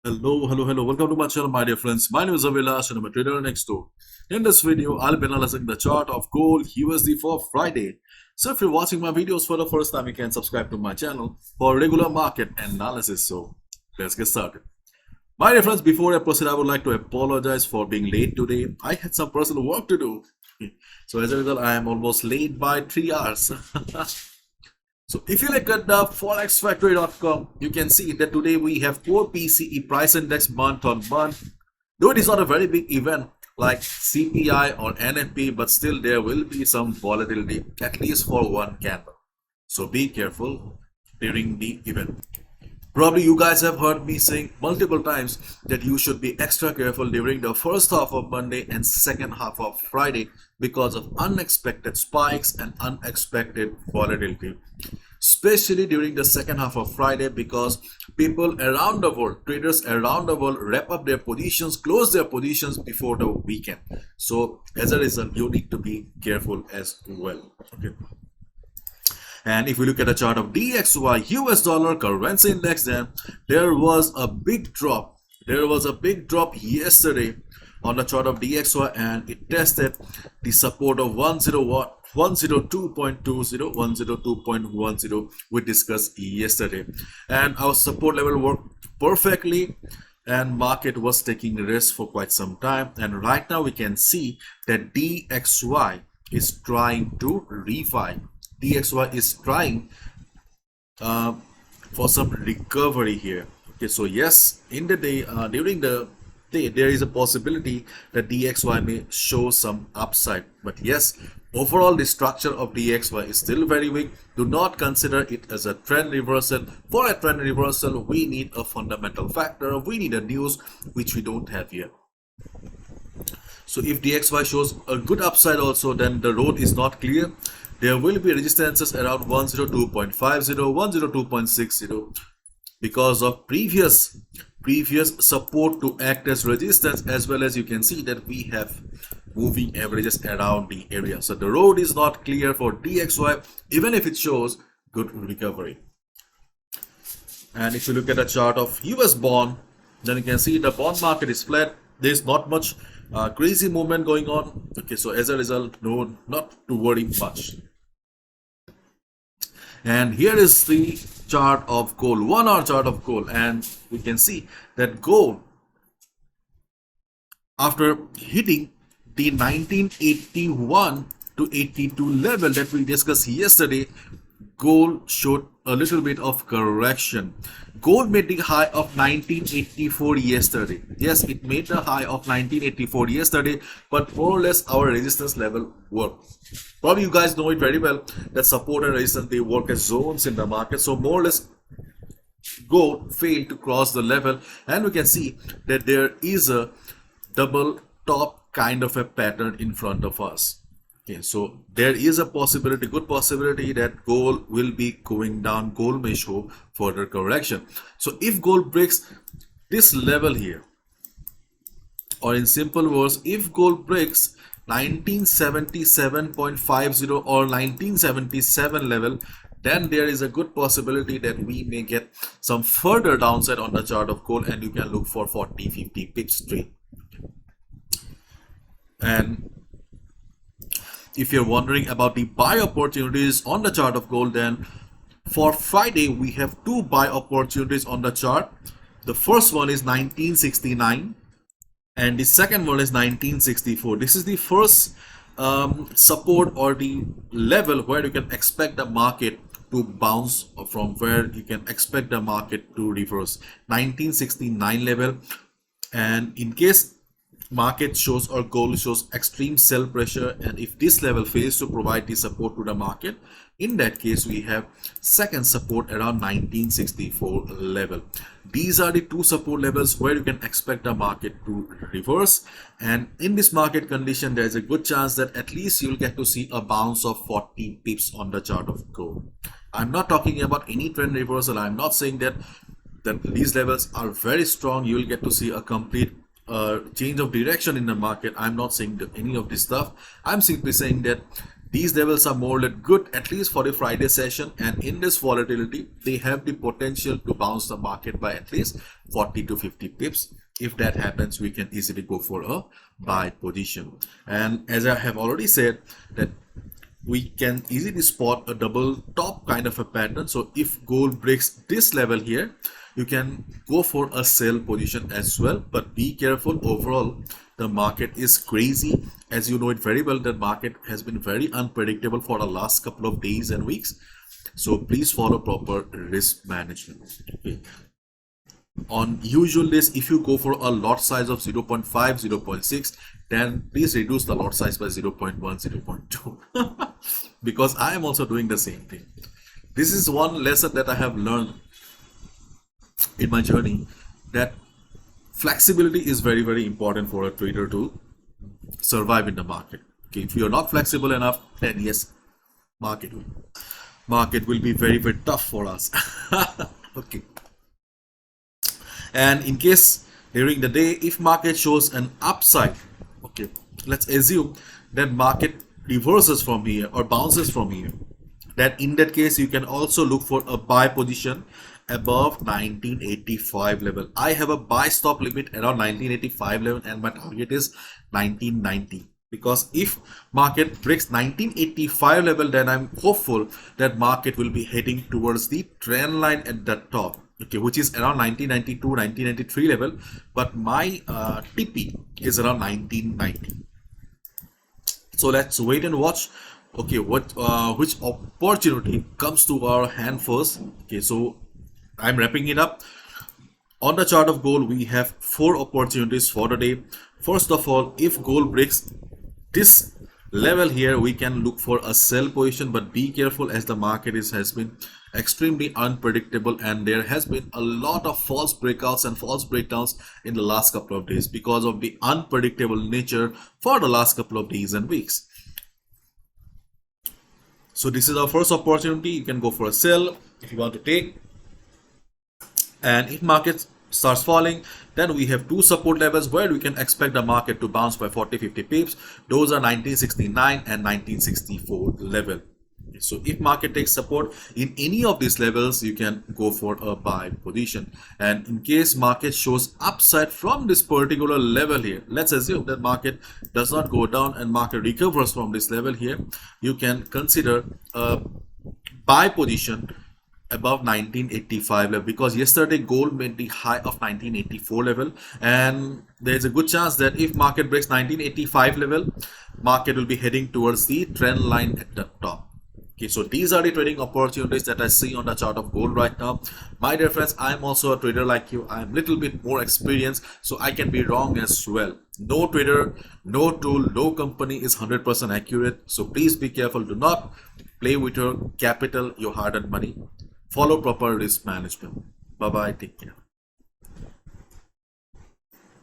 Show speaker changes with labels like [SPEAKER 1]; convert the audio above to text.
[SPEAKER 1] Hello. Welcome to my channel, my dear friends. My name is Avilash and I'm a trader next door. In this video, I'll be analyzing the chart of gold USD for Friday. So if you're watching my videos for the first time, you can subscribe to my channel for regular market analysis. So let's get started. My dear friends, before I proceed, I would like to apologize for being late today. I had some personal work to do. So as a result, I am almost late by 3 hours. So if you look at the forexfactory.com, you can see that today we have core PCE price index month on month. Though it is not a very big event like CPI or NFP, but still there will be some volatility, at least for one candle. So be careful during the event. Probably you guys have heard me saying multiple times that you should be extra careful during the first half of Monday and second half of Friday because of unexpected spikes and unexpected volatility. Especially during the second half of Friday because people around the world, traders around the world wrap up their positions, close their positions before the weekend. So as a result, you need to be careful as well. Okay. And if we look at the chart of DXY US dollar currency index, then there was a big drop. There was a big drop yesterday on the chart of DXY and it tested the support of 102.20, 102.10 we discussed yesterday. And our support level worked perfectly and market was taking risk for quite some time. And right now we can see that DXY is trying to refi. DXY is trying for some recovery here. Okay, so yes, in the day, during the day, there is a possibility that DXY may show some upside. But yes, overall, the structure of DXY is still very weak. Do not consider it as a trend reversal. For a trend reversal, we need a fundamental factor. We need a news which we don't have yet. So if DXY shows a good upside also, then the road is not clear. There will be resistances around 102.50, 102.60 because of previous support to act as resistance, as well as you can see that we have moving averages around the area. So the road is not clear for DXY even if it shows good recovery. And if you look at the chart of US bond, then you can see the bond market is flat. There's not much crazy movement going on. Okay, so as a result, no, not to worry much. And here is the chart of gold, 1 hour chart of gold, and we can see that gold, after hitting the 1981 to 82 level that we discussed yesterday, gold showed a little bit of correction. Gold made the high of 1984 yesterday. Yes, it made the high of 1984 yesterday, but more or less our resistance level worked. Probably you guys know it very well that support and resistance, they work as zones in the market. So more or less gold failed to cross the level, and we can see that there is a double top kind of a pattern in front of us. Okay, so there is a possibility, good possibility that gold will be going down. Gold may show further correction. So if gold breaks this level here, or in simple words, if gold breaks 1977.50 or 1977 level, then there is a good possibility that we may get some further downside on the chart of gold, and you can look for 40-50 pips trade. And if you're wondering about the buy opportunities on the chart of gold, then for Friday we have two buy opportunities on the chart. The first one is 1969 and the second one is 1964. This is the first support or the level where you can expect the market to bounce, from where you can expect the market to reverse. 1969 level, and in case market shows or gold shows extreme sell pressure, and if this level fails to provide the support to the market, in that case we have second support around 1964 level. These are the two support levels where you can expect the market to reverse, and in this market condition there is a good chance that at least you'll get to see a bounce of 40 pips on the chart of gold. I'm not talking about any trend reversal. I'm not saying that these levels are very strong, you'll get to see a complete change of direction in the market. I'm not saying that any of this stuff. I'm simply saying that These levels are more or less good, at least for the Friday session, and in this volatility they have the potential to bounce the market by at least 40 to 50 pips. If that happens, we can easily go for a buy position. And as I have already said, that we can easily spot a double top kind of a pattern. So if gold breaks this level here, you can go for a sell position as well, but be careful. Overall, the market is crazy. As you know it very well, the market has been very unpredictable for the last couple of days and weeks. So please follow proper risk management. Okay. On usual days, if you go for a lot size of 0.5, 0.6, then please reduce the lot size by 0.1, 0.2 because I am also doing the same thing. This is one lesson that I have learned in my journey, that flexibility is very, very important for a trader to survive in the market. Okay, if you are not flexible enough, then yes, market will be very, very tough for us. Okay. And in case during the day, if market shows an upside, okay, let's assume that market reverses from here or bounces from here, that in that case you can also look for a buy position above 1985 level. I have a buy stop limit around 1985 level and my target is 1990. Because if market breaks 1985 level, then I'm hopeful that market will be heading towards the trend line at the top, okay, which is around 1992, 1993 level, but my TP is around 1990. So let's wait and watch. Okay, which opportunity comes to our hand first. Okay, so I'm wrapping it up. On the chart of gold, we have 4 opportunities for the day. First of all, if gold breaks this level here, we can look for a sell position, but be careful as the market has been extremely unpredictable and there has been a lot of false breakouts and false breakdowns in the last couple of days because of the unpredictable nature for the last couple of days and weeks. So this is our first opportunity. You can go for a sell if you want to take. And if market starts falling, then we have 2 support levels where we can expect the market to bounce by 40-50 pips. Those are 1969 and 1964 level. So if market takes support in any of these levels, you can go for a buy position. And in case market shows upside from this particular level here, let's assume that market does not go down and market recovers from this level here, you can consider a buy position above 1985 level, because yesterday gold made the high of 1984 level, and there's a good chance that if market breaks 1985 level, market will be heading towards the trend line at the top. Okay, so these are the trading opportunities that I see on the chart of gold right now. My dear friends, I'm also a trader like you. I'm a little bit more experienced, so I can be wrong as well. No trader, no tool, no company is 100% accurate. So please be careful. Do not play with your capital, your hard-earned money. Follow proper risk management. Bye-bye. Take care.